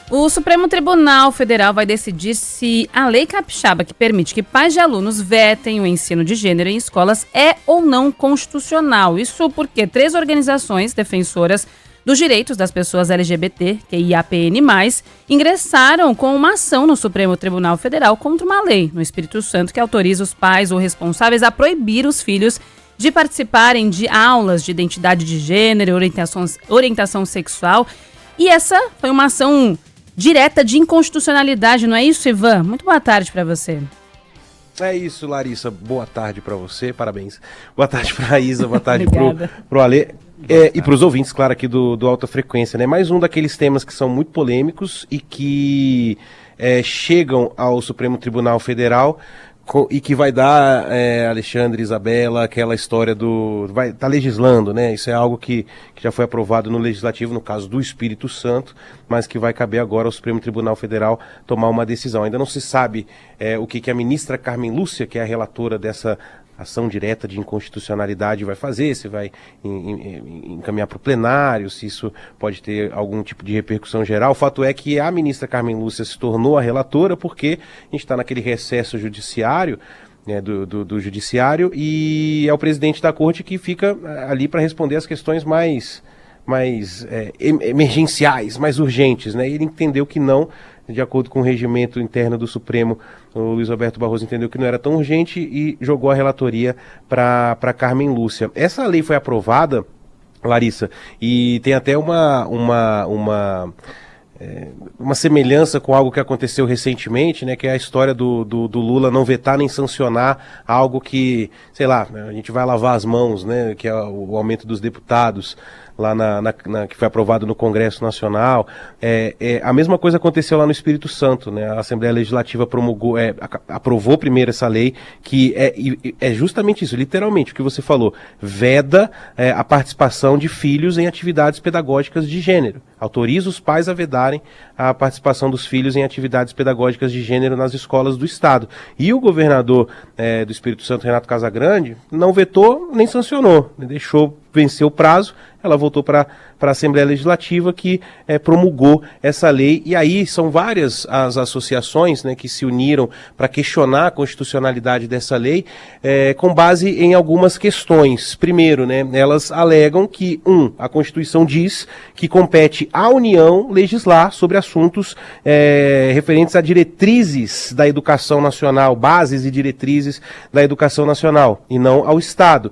O Supremo Tribunal Federal vai decidir se a lei capixaba que permite que pais de alunos vetem o ensino de gênero em escolas é ou não constitucional. Isso porque 3 organizações defensoras dos direitos das pessoas LGBT, QIAPN+, ingressaram com uma ação no Supremo Tribunal Federal contra uma lei no Espírito Santo que autoriza os pais ou responsáveis a proibir os filhos de participarem de aulas de identidade de gênero, orientação sexual. E essa foi uma ação direta de inconstitucionalidade, não é isso, Ivan? Muito boa tarde para você. É isso, Larissa. Boa tarde para você, parabéns. Boa tarde para a Isa, boa tarde pro Alê. E para os ouvintes, claro, aqui do Alta Frequência, né? Mais um daqueles temas que são muito polêmicos e que chegam ao Supremo Tribunal Federal e que vai dar, Alexandre, Isabela, aquela história vai estar legislando, né? Isso é algo que já foi aprovado no Legislativo, no caso do Espírito Santo, mas que vai caber agora ao Supremo Tribunal Federal tomar uma decisão. Ainda não se sabe o que a ministra Carmen Lúcia, que é a relatora dessa ação direta de inconstitucionalidade, vai fazer, se vai encaminhar para o plenário, se isso pode ter algum tipo de repercussão geral. O fato é que a ministra Carmen Lúcia se tornou a relatora porque a gente está naquele recesso judiciário, né, do judiciário, e é o presidente da corte que fica ali para responder as questões mais emergenciais, mais urgentes, né? Ele entendeu que não, de acordo com o regimento interno do Supremo, o Luiz Roberto Barroso entendeu que não era tão urgente e jogou a relatoria para Carmen Lúcia. Essa lei foi aprovada, Larissa, e tem até uma semelhança com algo que aconteceu recentemente, né, que é a história do Lula não vetar nem sancionar algo que, sei lá, a gente vai lavar as mãos, né, que é o aumento dos deputados lá que foi aprovado no Congresso Nacional. A mesma coisa aconteceu lá no Espírito Santo, né? A Assembleia Legislativa aprovou primeiro essa lei, que é justamente isso, literalmente, o que você falou, veda a participação de filhos em atividades pedagógicas de gênero, autoriza os pais a vedarem a participação dos filhos em atividades pedagógicas de gênero nas escolas do Estado. E o governador do Espírito Santo, Renato Casagrande, não vetou nem sancionou, né? Deixou vencer o prazo, ela voltou para a Assembleia Legislativa, que promulgou essa lei. E aí são várias as associações, né, que se uniram para questionar a constitucionalidade dessa lei, com base em algumas questões. Primeiro, né, elas alegam que, a Constituição diz que compete à União legislar sobre assuntos referentes a diretrizes da educação nacional, bases e diretrizes da educação nacional, e não ao Estado.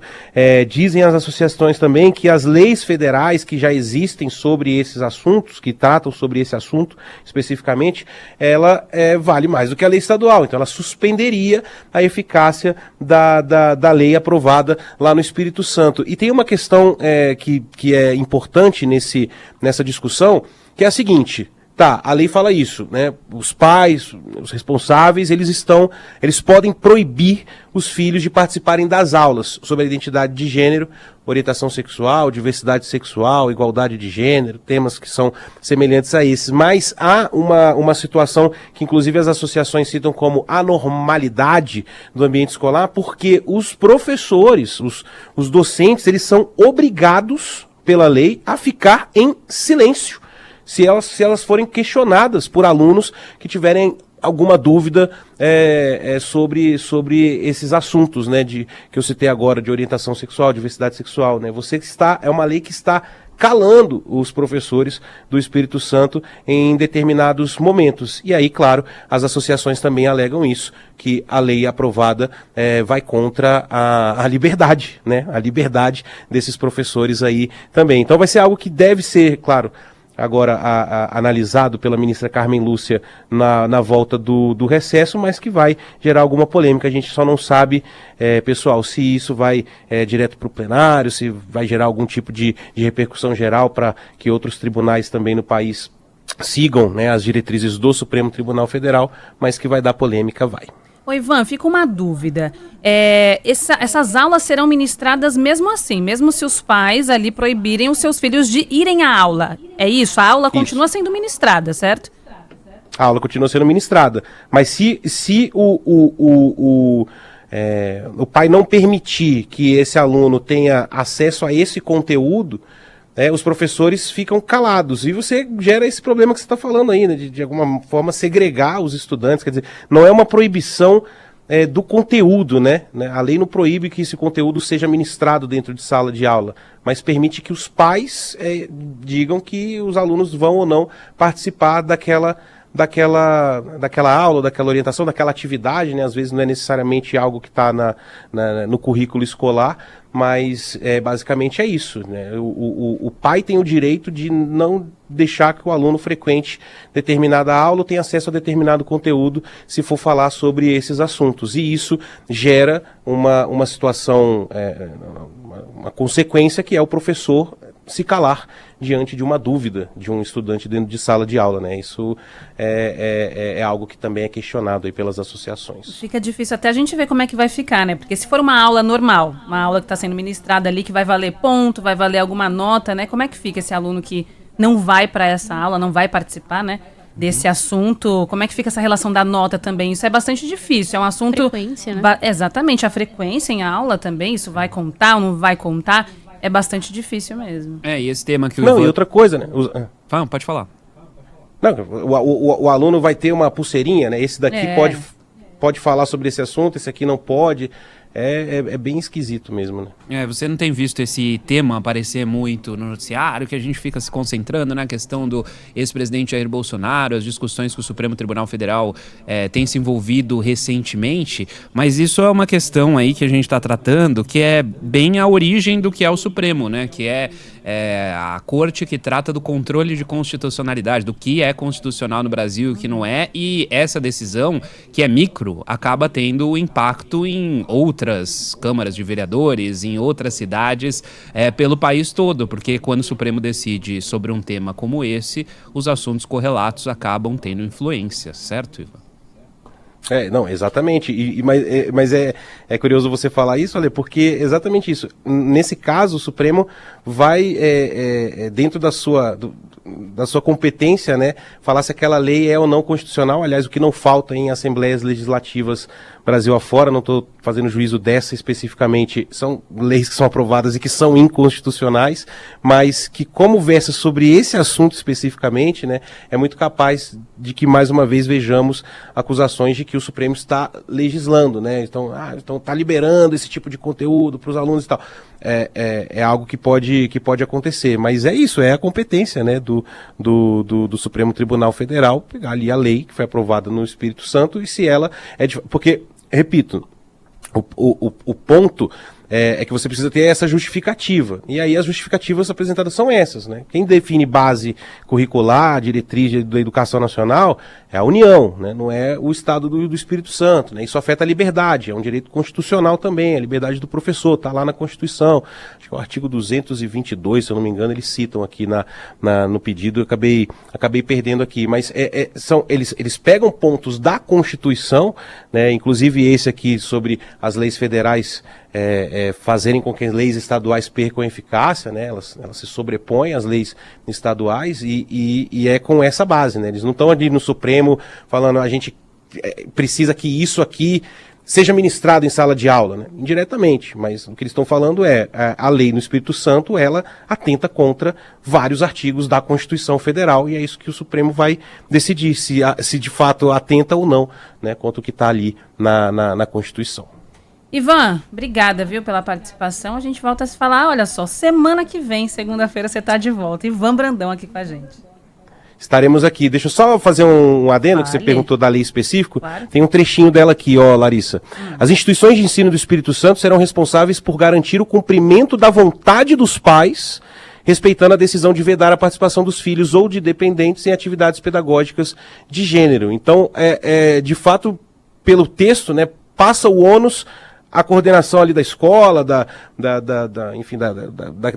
Dizem as associações também que as leis federais que já existem sobre esses assuntos, que tratam sobre esse assunto especificamente, ela vale mais do que a lei estadual. Então ela suspenderia a eficácia da lei aprovada lá no Espírito Santo. E tem uma questão que é importante nessa discussão, que é a seguinte: tá, a lei fala isso, né? Os pais, os responsáveis, eles podem proibir os filhos de participarem das aulas sobre a identidade de gênero, orientação sexual, diversidade sexual, igualdade de gênero, temas que são semelhantes a esses. Mas há uma situação que inclusive as associações citam como anormalidade do ambiente escolar, porque os professores, os docentes, eles são obrigados pela lei a ficar em silêncio se elas forem questionadas por alunos que tiverem alguma dúvida sobre esses assuntos, né, que eu citei agora, de orientação sexual, diversidade sexual, né? É uma lei que está calando os professores do Espírito Santo em determinados momentos. E aí, claro, as associações também alegam isso, que a lei aprovada vai contra a liberdade, né? A liberdade desses professores aí também. Então vai ser algo que deve ser, claro, agora analisado pela ministra Carmen Lúcia na volta do recesso, mas que vai gerar alguma polêmica. A gente só não sabe, pessoal, se isso vai direto para o plenário, se vai gerar algum tipo de repercussão geral para que outros tribunais também no país sigam, né, as diretrizes do Supremo Tribunal Federal, mas que vai dar polêmica, vai. Ô Ivan, fica uma dúvida. Essas aulas serão ministradas mesmo assim, mesmo se os pais ali proibirem os seus filhos de irem à aula. É isso? A aula continua sendo ministrada, certo? A aula continua sendo ministrada. Mas se o pai não permitir que esse aluno tenha acesso a esse conteúdo, os professores ficam calados. E você gera esse problema que você está falando aí, né, de alguma forma segregar os estudantes. Quer dizer, não é uma proibição do conteúdo, né? A lei não proíbe que esse conteúdo seja ministrado dentro de sala de aula, mas permite que os pais digam que os alunos vão ou não participar daquela aula, daquela orientação, daquela atividade, né? Às vezes não é necessariamente algo que está no currículo escolar, mas basicamente é isso, né? O pai tem o direito de não deixar que o aluno frequente determinada aula ou tenha acesso a determinado conteúdo se for falar sobre esses assuntos. E isso gera uma situação, uma consequência que é o professor se calar diante de uma dúvida de um estudante dentro de sala de aula, né? Isso é algo que também é questionado aí pelas associações. Fica difícil até a gente ver como é que vai ficar, né? Porque se for uma aula normal, uma aula que está sendo ministrada ali, que vai valer ponto, vai valer alguma nota, né? Como é que fica esse aluno que não vai para essa aula, não vai participar, né? Desse assunto, como é que fica essa relação da nota também? Isso é bastante difícil, é um assunto... Frequência, né? Exatamente, a frequência em aula também, isso vai contar ou não vai contar? É bastante difícil mesmo. E esse tema que Não, e outra coisa, né? Pode falar. Não, o aluno vai ter uma pulseirinha, né? Esse daqui pode falar sobre esse assunto, esse aqui não pode. É bem esquisito mesmo, né? Você não tem visto esse tema aparecer muito no noticiário, que a gente fica se concentrando na questão do ex-presidente Jair Bolsonaro, as discussões que o Supremo Tribunal Federal tem se envolvido recentemente, mas isso é uma questão aí que a gente está tratando, que é bem a origem do que é o Supremo, né? Que é a corte que trata do controle de constitucionalidade, do que é constitucional no Brasil e o que não é, e essa decisão, que é micro, acaba tendo impacto em outras câmaras de vereadores, em outras cidades pelo país todo, porque quando o Supremo decide sobre um tema como esse, os assuntos correlatos acabam tendo influência, certo, Ivan? Não, exatamente. Mas é curioso você falar isso, Ale, porque exatamente isso. Nesse caso, o Supremo vai, dentro da sua competência, né, falar se aquela lei é ou não constitucional. Aliás, o que não falta em assembleias legislativas Brasil afora, não estou fazendo juízo dessa especificamente, são leis que são aprovadas e que são inconstitucionais, mas que, como versa sobre esse assunto especificamente, né, é muito capaz de que, mais uma vez, vejamos acusações de que o Supremo está legislando, né, então está liberando esse tipo de conteúdo para os alunos e tal. É algo que pode acontecer, mas é isso, é a competência, né, do Supremo Tribunal Federal pegar ali a lei que foi aprovada no Espírito Santo e se ela porque, repito, o ponto é que você precisa ter essa justificativa. E aí as justificativas apresentadas são essas, né? Quem define base curricular, diretriz da educação nacional é a União, né? Não é o Estado do Espírito Santo, né? Isso afeta a liberdade, é um direito constitucional também, a liberdade do professor, está lá na Constituição. Acho que é o artigo 222, se eu não me engano, eles citam aqui no pedido, eu acabei perdendo aqui, mas eles pegam pontos da Constituição, né? Inclusive esse aqui sobre as leis federais fazerem com que as leis estaduais percam eficácia, né? Elas se sobrepõem às leis estaduais e é com essa base, né? Eles não estão ali no Supremo falando a gente precisa que isso aqui seja ministrado em sala de aula, né? Indiretamente, mas o que eles estão falando a lei no Espírito Santo, ela atenta contra vários artigos da Constituição Federal e é isso que o Supremo vai decidir, se de fato atenta ou não, né, contra o que está ali na Constituição. Ivan, obrigada, viu, pela participação. A gente volta a se falar, olha só, semana que vem, segunda-feira, você está de volta. Ivan Brandão aqui com a gente. Estaremos aqui. Deixa eu só fazer um adendo, que você perguntou da lei específico. Claro. Tem um trechinho dela aqui, ó, Larissa. As instituições de ensino do Espírito Santo serão responsáveis por garantir o cumprimento da vontade dos pais, respeitando a decisão de vedar a participação dos filhos ou de dependentes em atividades pedagógicas de gênero. Então, de fato, pelo texto, né, passa o ônus a coordenação ali da escola, enfim,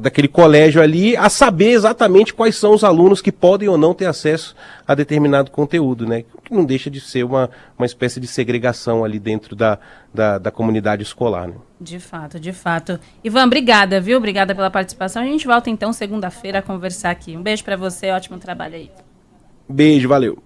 daquele colégio ali, a saber exatamente quais são os alunos que podem ou não ter acesso a determinado conteúdo, né? Que não deixa de ser uma espécie de segregação ali dentro da comunidade escolar, né? De fato. Ivan, obrigada, viu? Obrigada pela participação. A gente volta então segunda-feira a conversar aqui. Um beijo pra você, ótimo trabalho aí. Beijo, valeu.